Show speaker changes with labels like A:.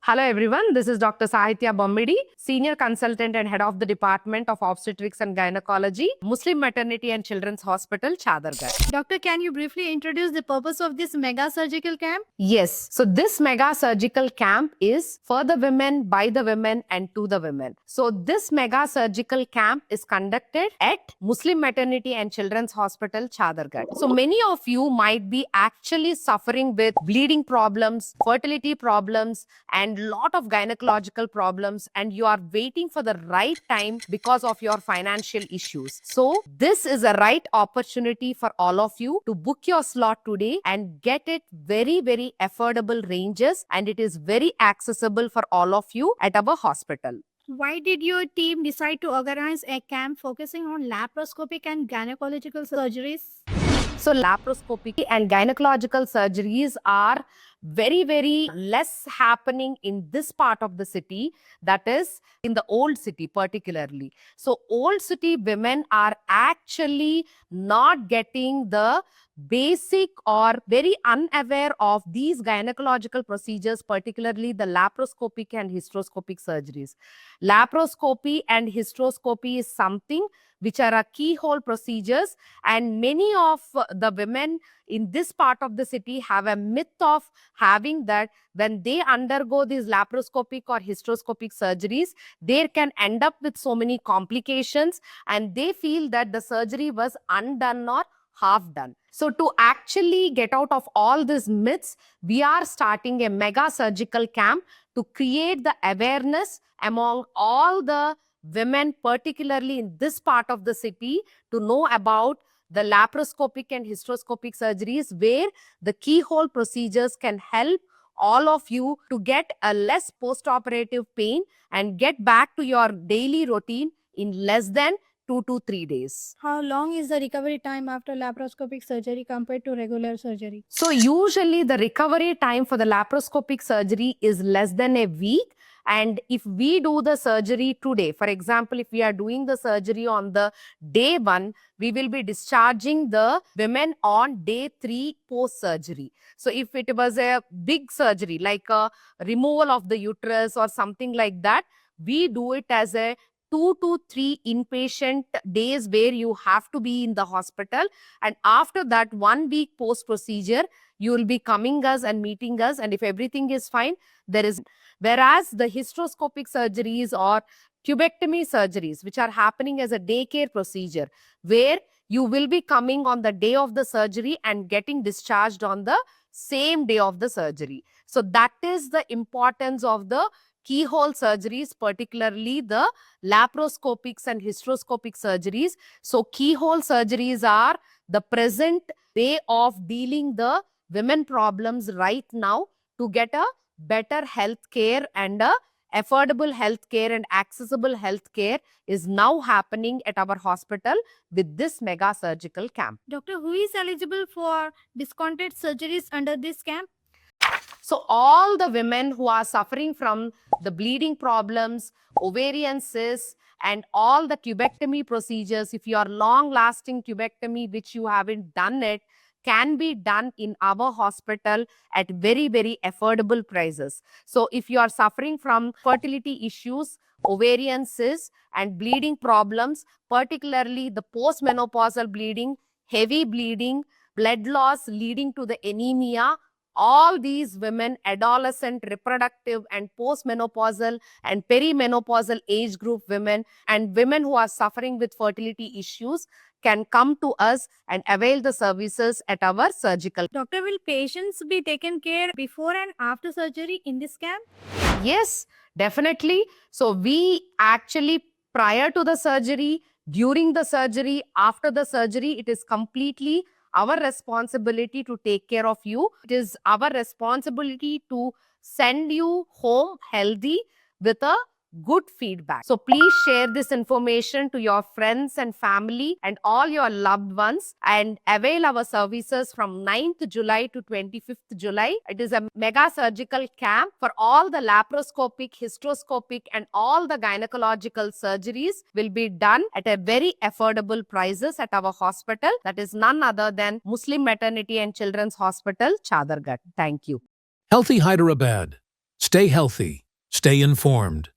A: Hello everyone, this is Dr. Sahitya Bommidi, Senior Consultant and Head of the Department of Obstetrics and Gynecology, Muslim Maternity and Children's Hospital, Chadargarh.
B: Doctor, can you briefly introduce the purpose of this mega surgical camp?
A: Yes, so this mega surgical camp is for the women, by the women and to the women. So this mega surgical camp is conducted at Muslim Maternity and Children's Hospital, Chadargarh. So many of you might be actually suffering with bleeding problems, fertility problems, and lot of gynecological problems, and you are waiting for the right time because of your financial issues. So this is a right opportunity for all of you to book your slot today and get it very affordable ranges, and it is very accessible for all of you at our hospital.
B: Why did your team decide to organize a camp focusing on laparoscopic and gynecological surgeries?
A: So laparoscopic and gynecological surgeries are very less happening in this part of the city, that is in the old city particularly. So old city women are actually not getting the basic or very unaware of these gynecological procedures, particularly the laparoscopic and hysteroscopic surgeries. Laparoscopy and hysteroscopy is something which are a keyhole procedures, and many of the women in this part of the city have a myth of having that when they undergo these laparoscopic or hysteroscopic surgeries, they can end up with so many complications, and they feel that the surgery was undone or half done. So to actually get out of all these myths, we are starting a mega surgical camp to create the awareness among all the women, particularly in this part of the city, to know about the laparoscopic and hysteroscopic surgeries, where the keyhole procedures can help all of you to get a less post-operative pain and get back to your daily routine in less than 2 to 3 days.
B: How long is the recovery time after laparoscopic surgery compared to regular surgery?
A: So usually the recovery time for the laparoscopic surgery is less than a week. And if we do the surgery today, for example, if we are doing the surgery on the day 1, we will be discharging the women on day 3 post-surgery. So if it was a big surgery like a removal of the uterus or something like that, we do it as a 2 to 3 inpatient days where you have to be in the hospital, and after that 1 week post procedure you will be coming us and meeting us, and if everything is fine, there is. Whereas the hysteroscopic surgeries or tubectomy surgeries, which are happening as a daycare procedure, where you will be coming on the day of the surgery and getting discharged on the same day of the surgery. So that is the importance of the keyhole surgeries, particularly the laparoscopics and hysteroscopic surgeries. So keyhole surgeries are the present way of dealing the women problems right now to get a better health care, and a affordable health care and accessible health care is now happening at our hospital with this mega surgical camp.
B: Doctor, who is eligible for discounted surgeries under this camp?
A: So all the women who are suffering from the bleeding problems, ovarian cysts, and all the tubectomy procedures, if you are long-lasting tubectomy which you haven't done it, can be done in our hospital at very affordable prices. So if you are suffering from fertility issues, ovarian cysts, and bleeding problems, particularly the postmenopausal bleeding, heavy bleeding, blood loss leading to the anemia, all these women, adolescent, reproductive, and postmenopausal and perimenopausal age group women, and women who are suffering with fertility issues, can come to us and avail the services at our surgical.
B: Doctor, will patients be taken care before and after surgery in this camp?
A: Yes, definitely. So we actually, prior to the surgery, during the surgery, after the surgery, it is completely our responsibility to take care of you. It is our responsibility to send you home healthy with a good feedback. So please share this information to your friends and family and all your loved ones, and avail our services from 9th July to 25th July. It is a mega surgical camp for all the laparoscopic, hysteroscopic, and all the gynecological surgeries will be done at a very affordable prices at our hospital. That is none other than Muslim Maternity and Children's Hospital, Chadargarh. Thank you.
C: Healthy Hyderabad. Stay healthy, stay informed.